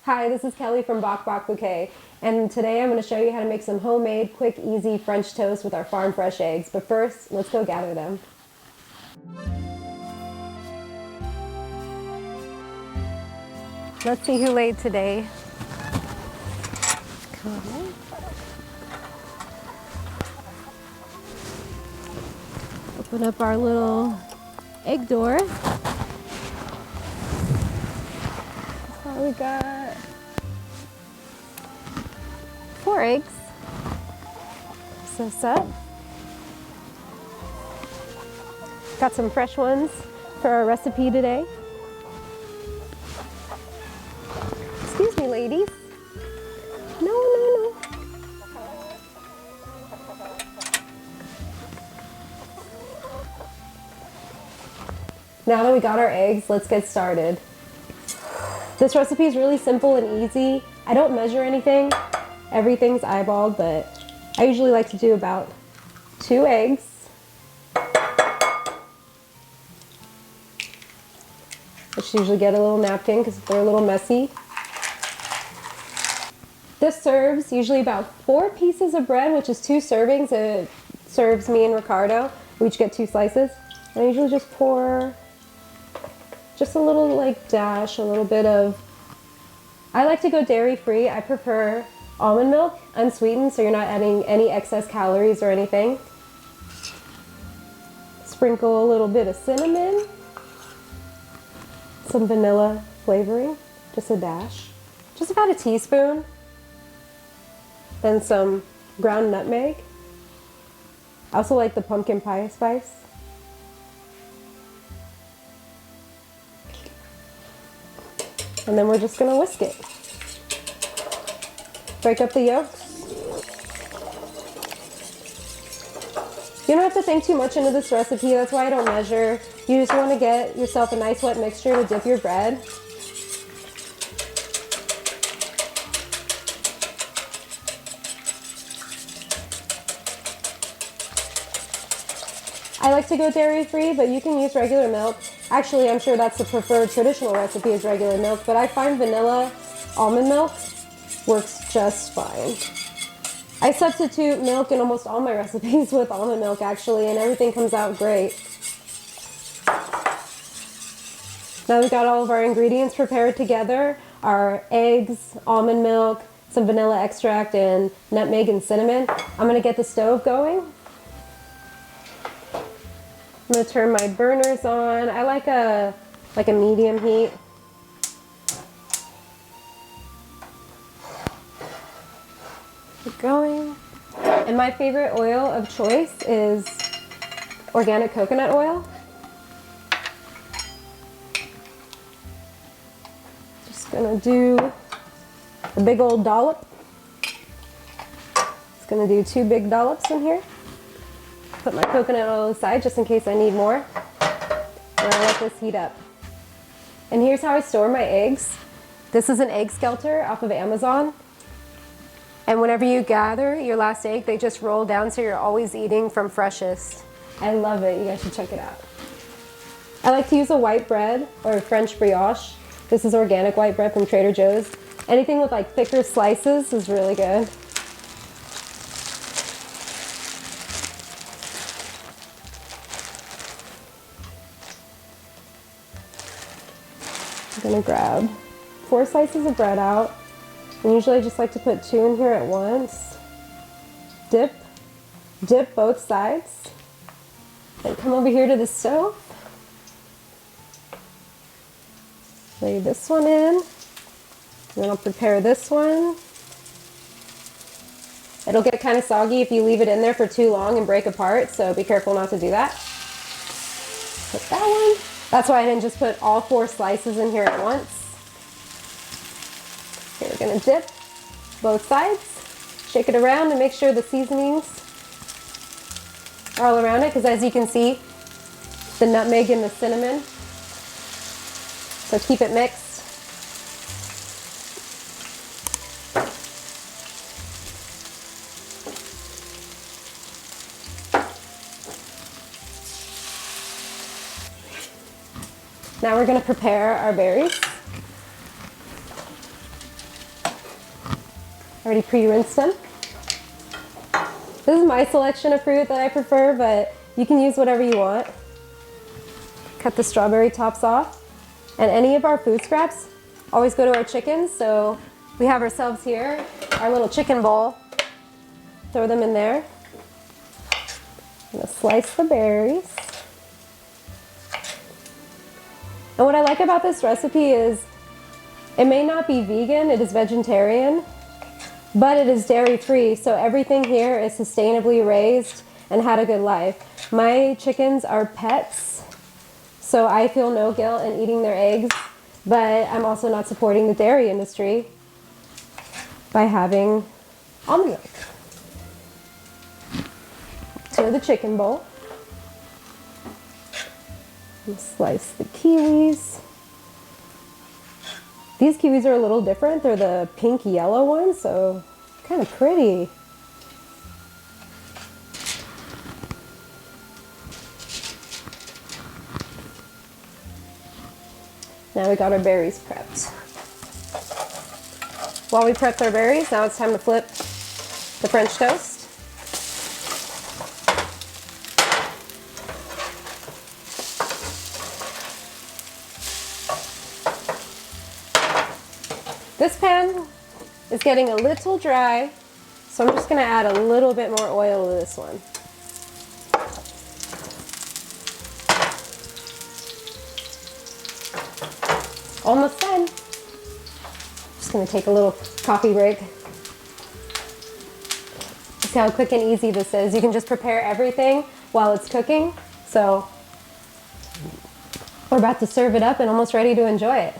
Hi, this is Kelly from Bok Bok Bouquet, and today I'm going to show you how to make some homemade, quick, easy French toast with our farm fresh eggs. But first, let's go gather them. Let's see who laid today. Come on. Open up our little egg door. We got 4 eggs. So set. Got some fresh ones for our recipe today. Excuse me, ladies. No. Now that we got our eggs, let's get started. This recipe is really simple and easy. I don't measure anything. Everything's eyeballed, but I usually like to do about 2 eggs. I just usually get a little napkin because they're a little messy. This serves usually about 4 pieces of bread, which is 2 servings. It serves me and Ricardo. We each get 2 slices. And I usually just pour just a little dash, a little bit of, I like to go dairy free. I prefer almond milk, unsweetened, so you're not adding any excess calories or anything. Sprinkle a little bit of cinnamon, some vanilla flavoring, just a dash, just about a teaspoon, then some ground nutmeg. I also like the pumpkin pie spice. And then we're just gonna whisk it. Break up the yolks. You don't have to think too much into this recipe, that's why I don't measure. You just wanna get yourself a nice wet mixture to dip your bread. I like to go dairy free, but you can use regular milk. Actually, I'm sure that's the preferred traditional recipe is regular milk, but I find vanilla almond milk works just fine. I substitute milk in almost all my recipes with almond milk actually, and everything comes out great. Now we've got all of our ingredients prepared together, our eggs, almond milk, some vanilla extract, and nutmeg and cinnamon. I'm gonna get the stove going. I'm going to turn my burners on. I like a medium heat. Keep going. And my favorite oil of choice is organic coconut oil. Just going to do a big old dollop. Just going to do 2 big dollops in here. Put my coconut oil aside just in case I need more. And I let this heat up. And here's how I store my eggs. This is an egg skelter off of Amazon. And whenever you gather your last egg, they just roll down so you're always eating from freshest. I love it. You guys should check it out. I like to use a white bread or a French brioche. This is organic white bread from Trader Joe's. Anything with thicker slices is really good. I'm gonna grab 4 slices of bread out. And usually I just like to put 2 in here at once. Dip both sides. Then come over here to the stove. Lay this one in. And then I'll prepare this one. It'll get kind of soggy if you leave it in there for too long and break apart, so be careful not to do that. Put that one. That's why I didn't just put all 4 slices in here at once. Okay, we're gonna dip both sides, shake it around and make sure the seasonings are all around it, because as you can see, the nutmeg and the cinnamon. So keep it mixed. Now we're going to prepare our berries. Already pre-rinsed them. This is my selection of fruit that I prefer, but you can use whatever you want. Cut the strawberry tops off. And any of our food scraps always go to our chickens, so we have ourselves here our little chicken bowl. Throw them in there. I'm gonna slice the berries. And what I like about this recipe is it may not be vegan, it is vegetarian, but it is dairy free, so everything here is sustainably raised and had a good life. My chickens are pets, so I feel no guilt in eating their eggs, but I'm also not supporting the dairy industry by having almond milk. To the chicken bowl. And slice the kiwis. These kiwis are a little different. They're the pink yellow ones, so kind of pretty. Now we got our berries prepped. While we prepped our berries, now it's time to flip the French toast. This pan is getting a little dry, so I'm just going to add a little bit more oil to this one. Almost done. Just going to take a little coffee break. See how quick and easy this is. You can just prepare everything while it's cooking. So we're about to serve it up and almost ready to enjoy it.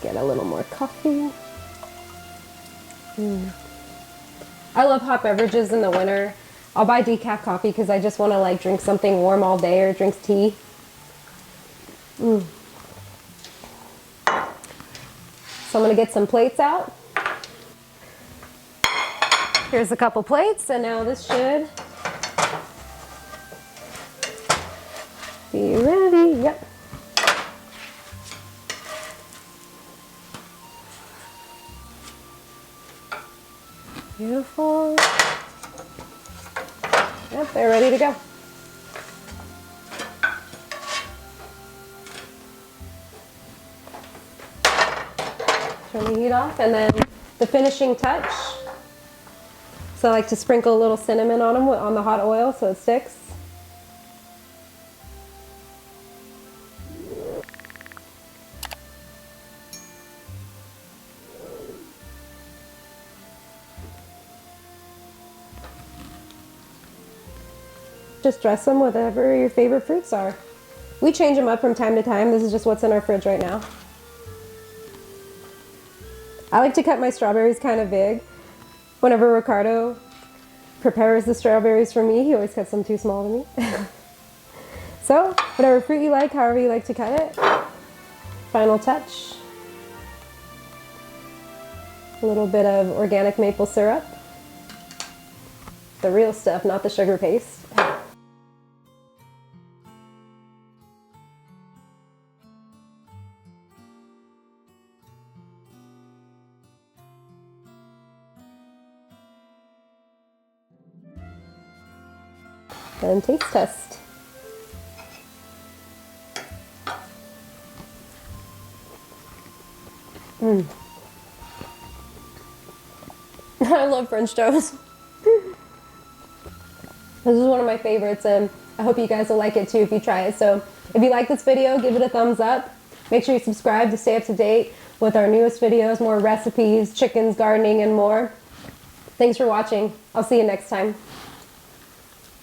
Get a little more coffee. I love hot beverages in the winter. I'll buy decaf coffee because I just want to like drink something warm all day or drink tea. So I'm gonna get some plates out. Here's a couple plates, and now this should be ready. Yep. Beautiful. Yep, they're ready to go. Turn the heat off, and then the finishing touch. So I like to sprinkle a little cinnamon on them on the hot oil so it sticks. Just dress them with whatever your favorite fruits are. We change them up from time to time. This is just what's in our fridge right now. I like to cut my strawberries kind of big. Whenever Ricardo prepares the strawberries for me, he always cuts them too small to me. So, whatever fruit you like, however you like to cut it. Final touch. A little bit of organic maple syrup. The real stuff, not the sugar paste. And taste test. I love French toast. This is one of my favorites, and I hope you guys will like it too if you try it. So if you like this video, give it a thumbs up. Make sure you subscribe to stay up to date with our newest videos, more recipes, chickens, gardening, and more. Thanks for watching. I'll see you next time.